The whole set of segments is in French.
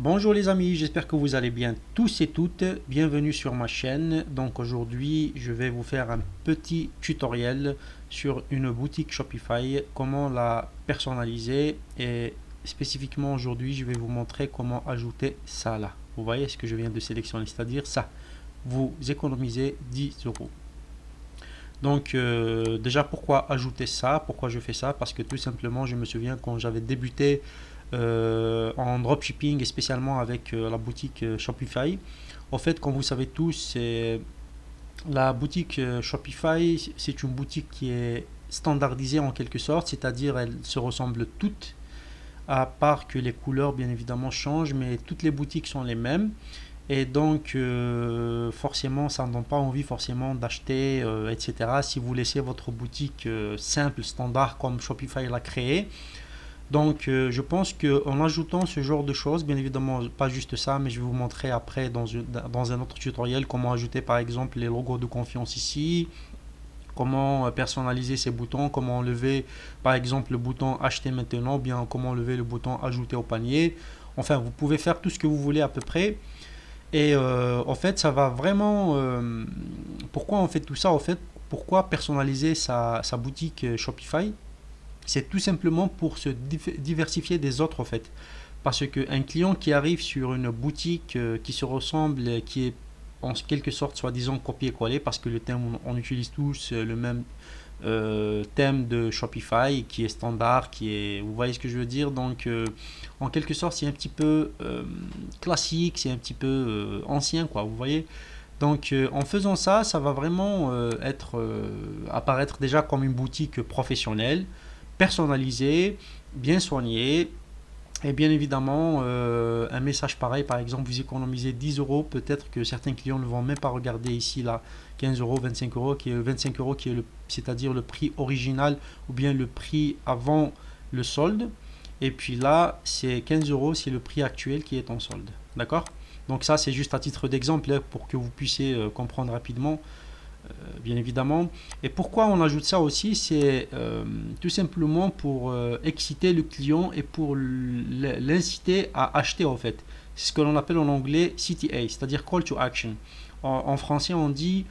Bonjour les amis, j'espère que vous allez bien tous et toutes. Bienvenue sur ma chaîne. Donc aujourd'hui, je vais vous faire un petit tutoriel sur une boutique Shopify, comment la personnaliser et spécifiquement aujourd'hui, je vais vous montrer comment ajouter ça là. Vous voyez ce que je viens de sélectionner, c'est-à-dire ça. Vous économisez 10 euros. Donc déjà pourquoi ajouter ça, pourquoi je fais ça, parce que tout simplement je me souviens quand j'avais débuté en dropshipping et spécialement avec la boutique Shopify. En fait, comme vous savez tous, la boutique Shopify, c'est une boutique qui est standardisée en quelque sorte, c'est-à-dire elles se ressemblent toutes, à part que les couleurs bien évidemment changent, mais toutes les boutiques sont les mêmes. Et donc, forcément, ça ne donne pas envie forcément d'acheter, etc. Si vous laissez votre boutique simple, standard, comme Shopify l'a créé. Donc, je pense qu'en ajoutant ce genre de choses, bien évidemment, pas juste ça, mais je vais vous montrer après dans un autre tutoriel comment ajouter par exemple les logos de confiance ici, comment personnaliser ces boutons, comment enlever par exemple le bouton acheter maintenant, ou bien comment enlever le bouton ajouter au panier. Enfin, vous pouvez faire tout ce que vous voulez à peu près. Et en fait, ça va vraiment. Pourquoi on fait tout ça? En fait, pourquoi personnaliser sa boutique Shopify? C'est tout simplement pour se diversifier des autres en fait. Parce qu'un client qui arrive sur une boutique qui se ressemble, qui est en quelque sorte soi-disant copier-coller, parce que le thème, on utilise tous le même thème de Shopify qui est standard, qui est, vous voyez ce que je veux dire. Donc en quelque sorte c'est un petit peu classique, c'est un petit peu ancien quoi, vous voyez. Donc en faisant ça, ça va vraiment apparaître déjà comme une boutique professionnelle, personnalisée, bien soignée. Et bien évidemment, un message pareil, par exemple, vous économisez 10 euros, peut-être que certains clients ne vont même pas regarder ici là 15 euros, 25 euros, qui est 25 euros, qui est c'est-à-dire le prix original ou bien le prix avant le solde. Et puis là, c'est 15 euros, c'est le prix actuel qui est en solde. D'accord? Donc ça, c'est juste à titre d'exemple pour que vous puissiez comprendre rapidement bien évidemment. Et pourquoi on ajoute ça aussi, c'est tout simplement pour exciter le client et pour l'inciter à acheter en fait. C'est ce que l'on appelle en anglais CTA, c'est-à-dire Call to Action. En français, on dit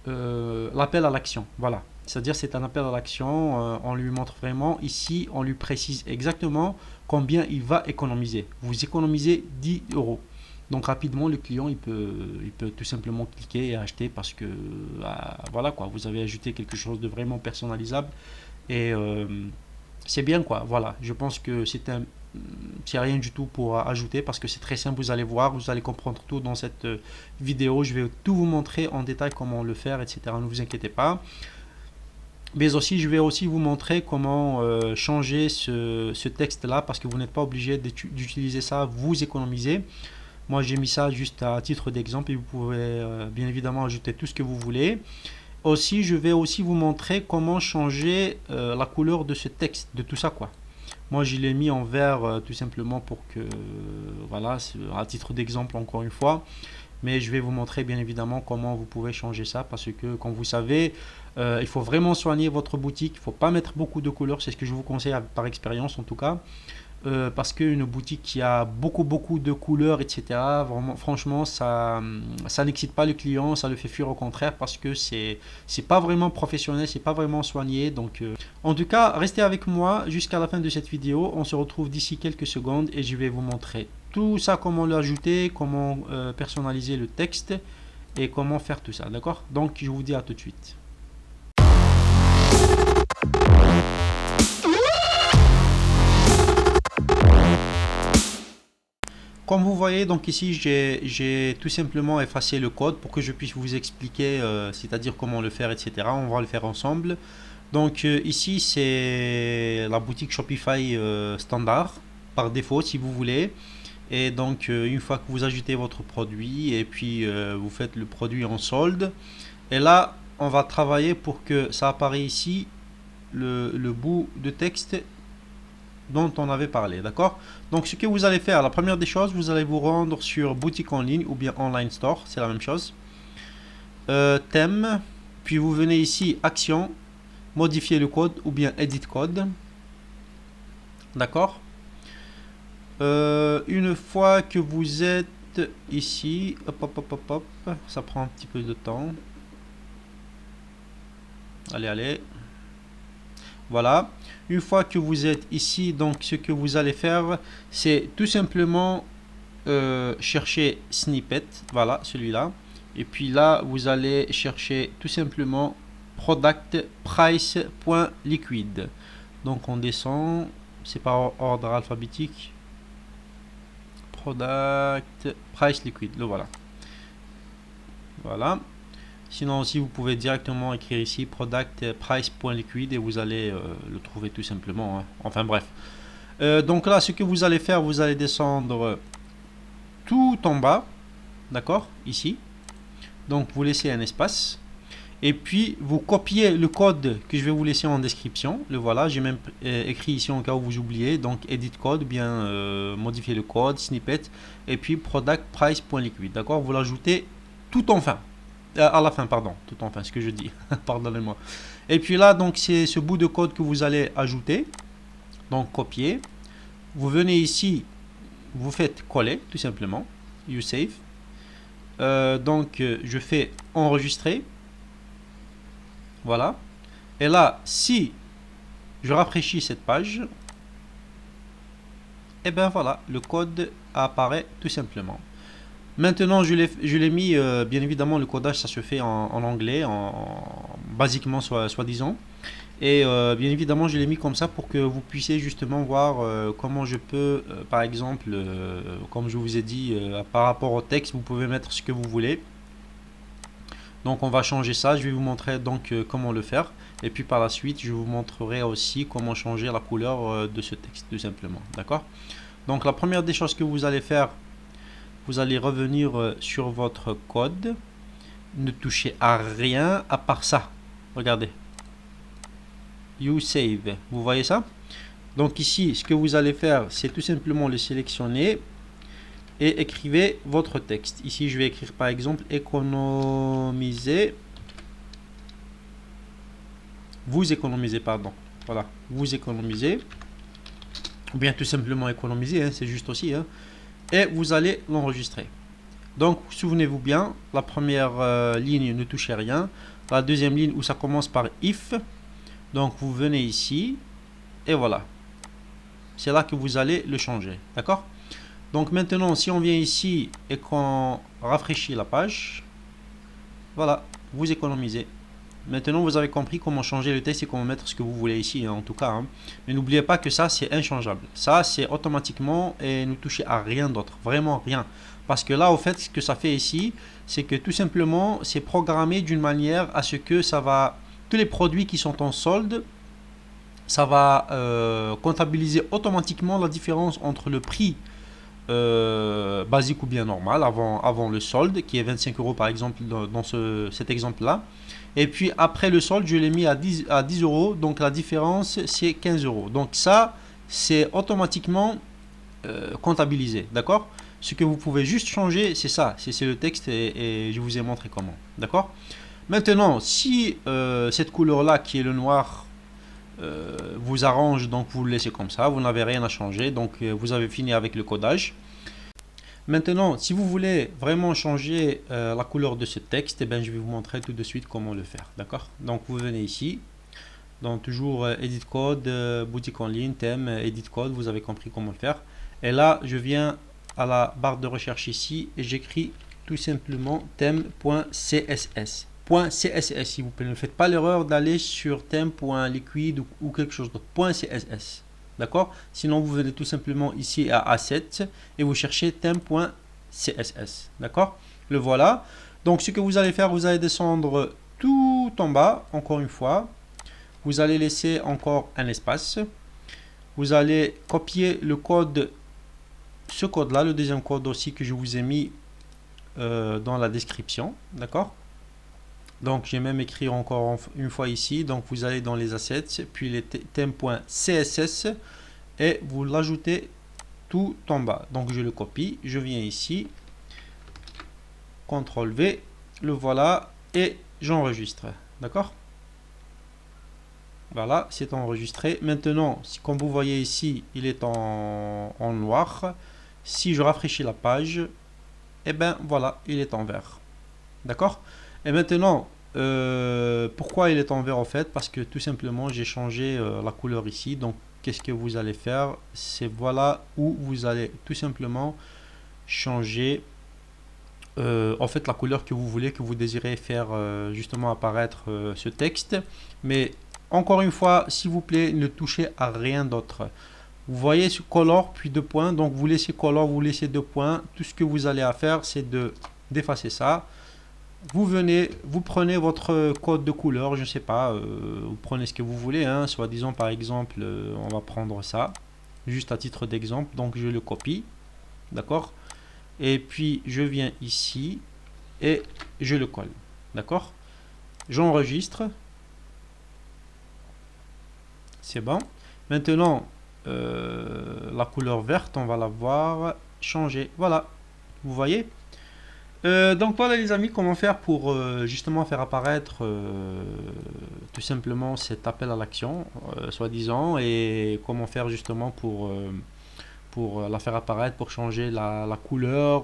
l'appel à l'action. Voilà. C'est-à-dire c'est un appel à l'action, on lui montre vraiment, ici on lui précise exactement combien il va économiser. Vous économisez 10 euros. Donc rapidement, le client, il peut tout simplement cliquer et acheter parce que voilà quoi, vous avez ajouté quelque chose de vraiment personnalisable et c'est bien quoi. Voilà, je pense que c'est rien du tout pour ajouter parce que c'est très simple. Vous allez voir, vous allez comprendre tout dans cette vidéo. Je vais tout vous montrer en détail comment le faire, etc. Ne vous inquiétez pas. Mais aussi, je vais aussi vous montrer comment changer ce texte-là parce que vous n'êtes pas obligé d'utiliser ça, vous économisez. Moi, j'ai mis ça juste à titre d'exemple et vous pouvez bien évidemment ajouter tout ce que vous voulez. Aussi, je vais aussi vous montrer comment changer la couleur de ce texte, de tout ça quoi. Moi, je l'ai mis en vert tout simplement pour que, voilà, à titre d'exemple encore une fois. Mais je vais vous montrer bien évidemment comment vous pouvez changer ça parce que, comme vous savez, il faut vraiment soigner votre boutique. Il ne faut pas mettre beaucoup de couleurs, c'est ce que je vous conseille par expérience en tout cas. Parce qu'une boutique qui a beaucoup de couleurs, etc., vraiment, franchement, ça n'excite pas le client, ça le fait fuir au contraire parce que c'est pas vraiment professionnel, c'est pas vraiment soigné. Donc, en tout cas, restez avec moi jusqu'à la fin de cette vidéo. On se retrouve d'ici quelques secondes et je vais vous montrer tout ça, comment l'ajouter, comment personnaliser le texte et comment faire tout ça. D'accord? Donc, je vous dis à tout de suite. Comme vous voyez, donc ici, j'ai tout simplement effacé le code pour que je puisse vous expliquer, c'est-à-dire comment le faire, etc. On va le faire ensemble. Donc ici, c'est la boutique Shopify standard, par défaut, si vous voulez. Et donc, une fois que vous ajoutez votre produit et puis vous faites le produit en solde, et là, on va travailler pour que ça apparaisse ici, le bout de texte dont on avait parlé, d'accord? Donc ce que vous allez faire, la première des choses, vous allez vous rendre sur boutique en ligne ou bien online store, c'est la même chose. Thème, puis vous venez ici, action, modifier le code ou bien edit code, d'accord? Une fois que vous êtes ici, hop, ça prend un petit peu de temps. Allez. Voilà. Une fois que vous êtes ici, donc ce que vous allez faire, c'est tout simplement chercher snippet. Voilà, celui-là. Et puis là, vous allez chercher tout simplement product price.liquid. Donc on descend, c'est par ordre alphabétique. Product price liquid, le voilà. Voilà. Sinon aussi vous pouvez directement écrire ici product price.liquid et vous allez le trouver tout simplement, hein. Enfin bref. Donc là ce que vous allez faire, vous allez descendre tout en bas, d'accord, ici. Donc vous laissez un espace. Et puis vous copiez le code que je vais vous laisser en description. Le voilà, j'ai même écrit ici en cas où vous oubliez. Donc edit code, bien modifier le code, snippet, et puis product price.liquid. D'accord, vous l'ajoutez tout en fin. À la fin, pardon, tout en fin, ce que je dis. Pardonnez-moi. Et puis là, donc c'est ce bout de code que vous allez ajouter. Donc copier. Vous venez ici, vous faites coller tout simplement. You save. Donc je fais enregistrer. Voilà. Et là, si je rafraîchis cette page, et ben voilà, le code apparaît tout simplement. Maintenant, je l'ai mis, bien évidemment, le codage, ça se fait en anglais, basiquement, soi-disant. Et bien évidemment, je l'ai mis comme ça pour que vous puissiez justement voir comment je peux, par exemple, comme je vous ai dit, par rapport au texte, vous pouvez mettre ce que vous voulez. Donc on va changer ça, je vais vous montrer donc comment le faire. Et puis par la suite, je vous montrerai aussi comment changer la couleur de ce texte, tout simplement. D'accord? Donc la première des choses que vous allez faire, vous allez revenir sur votre code. Ne touchez à rien à part ça. Regardez. You save. Vous voyez ça? Donc ici, ce que vous allez faire, c'est tout simplement le sélectionner et écrivez votre texte. Ici, je vais écrire par exemple économiser. Vous économisez, pardon. Voilà, vous économisez. Ou bien tout simplement économiser, hein, c'est juste aussi. Hein. Et vous allez l'enregistrer. Donc, souvenez-vous bien, la première ligne ne touchez rien. La deuxième ligne où ça commence par if. Donc, vous venez ici. Et voilà. C'est là que vous allez le changer. D'accord? Donc maintenant, si on vient ici et qu'on rafraîchit la page, voilà, vous économisez. Maintenant, vous avez compris comment changer le texte et comment mettre ce que vous voulez ici, hein, en tout cas. Hein. Mais n'oubliez pas que ça, c'est inchangeable. Ça, c'est automatiquement et ne touchez à rien d'autre. Vraiment rien. Parce que là, au fait, ce que ça fait ici, c'est que tout simplement, c'est programmé d'une manière à ce que ça va... Tous les produits qui sont en solde, ça va comptabiliser automatiquement la différence entre le prix basique ou bien normal avant le solde qui est 25 € par exemple dans cet exemple là, et puis après le solde je l'ai mis à 10 €, donc la différence c'est 15 €. Donc ça c'est automatiquement comptabilisé, d'accord. Ce que vous pouvez juste changer c'est ça, c'est le texte et je vous ai montré comment, d'accord. Maintenant si cette couleur là qui est le noir vous arrange, donc vous le laissez comme ça, vous n'avez rien à changer, donc vous avez fini avec le codage. Maintenant, si vous voulez vraiment changer la couleur de ce texte, eh bien, je vais vous montrer tout de suite comment le faire, d'accord. Donc vous venez ici, donc toujours edit code, boutique en ligne, thème, edit code, vous avez compris comment le faire. Et là, je viens à la barre de recherche ici et j'écris tout simplement thème.css. .css s'il vous plaît, ne faites pas l'erreur d'aller sur thème.liquid ou quelque chose d'autre. .css, d'accord. Sinon vous venez tout simplement ici à Assets et vous cherchez thème.css, d'accord. Le voilà. Donc ce que vous allez faire, vous allez descendre tout en bas, encore une fois. Vous allez laisser encore un espace. Vous allez copier le code, ce code là, le deuxième code aussi que je vous ai mis dans la description, d'accord. Donc j'ai même écrit encore une fois ici, donc vous allez dans les assets, puis les thème.css et vous l'ajoutez tout en bas. Donc je le copie, je viens ici, CTRL V, le voilà et j'enregistre, d'accord. Voilà, c'est enregistré. Maintenant, comme vous voyez ici, il est en noir. Si je rafraîchis la page, et ben voilà, il est en vert. D'accord? Et maintenant, pourquoi il est en vert en fait? Parce que tout simplement, j'ai changé la couleur ici. Donc, qu'est-ce que vous allez faire? C'est voilà où vous allez tout simplement changer en fait la couleur que vous voulez, que vous désirez faire justement apparaître ce texte. Mais encore une fois, s'il vous plaît, ne touchez à rien d'autre. Vous voyez ce color puis deux points, donc vous laissez color, vous laissez deux points. Tout ce que vous allez à faire, c'est d'effacer ça. Vous venez, vous prenez votre code de couleur, je ne sais pas, vous prenez ce que vous voulez, hein, soit disant par exemple, on va prendre ça, juste à titre d'exemple, donc je le copie, d'accord? Et puis je viens ici et je le colle, d'accord? J'enregistre, c'est bon. Maintenant, la couleur verte, on va la voir changer, voilà, vous voyez? Donc voilà les amis, comment faire pour justement faire apparaître tout simplement cet appel à l'action, soi-disant, et comment faire justement pour la faire apparaître, pour changer la couleur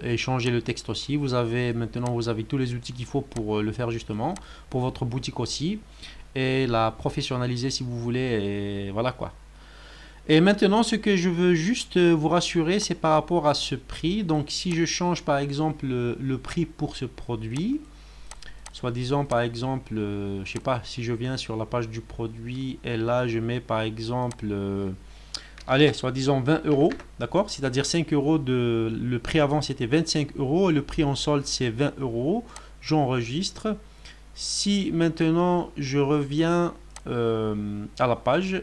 et changer le texte aussi. Vous avez maintenant vous avez tous les outils qu'il faut pour le faire justement, pour votre boutique aussi, et la professionnaliser si vous voulez, et voilà quoi. Et maintenant, ce que je veux juste vous rassurer, c'est par rapport à ce prix. Donc, si je change par exemple le prix pour ce produit, soit disant par exemple, je sais pas, si je viens sur la page du produit et là je mets par exemple, allez, soit disant 20 euros, d'accord? C'est-à-dire 5 euros le prix avant c'était 25 euros et le prix en solde c'est 20 euros. J'enregistre. Si maintenant je reviens à la page,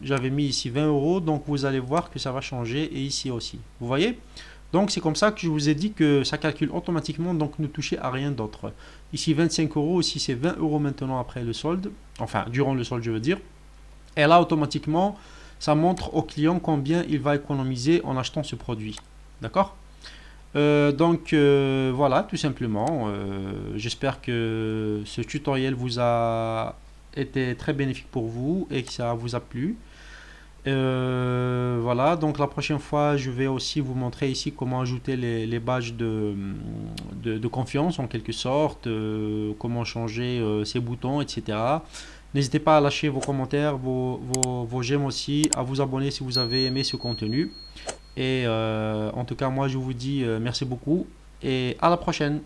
j'avais mis ici 20 euros, donc vous allez voir que ça va changer et ici aussi. Vous voyez? Donc c'est comme ça que je vous ai dit que ça calcule automatiquement, donc ne touchez à rien d'autre. Ici 25 euros, ici c'est 20 euros maintenant après le solde, enfin durant le solde je veux dire. Et là automatiquement, ça montre au client combien il va économiser en achetant ce produit. D'accord? Donc voilà, tout simplement. J'espère que ce tutoriel vous a été très bénéfique pour vous et que ça vous a plu. Voilà, donc la prochaine fois, je vais aussi vous montrer ici comment ajouter les badges de confiance en quelque sorte, comment changer ces boutons, etc. N'hésitez pas à lâcher vos commentaires, vos j'aime aussi, à vous abonner si vous avez aimé ce contenu. Et en tout cas, moi, je vous dis merci beaucoup et à la prochaine.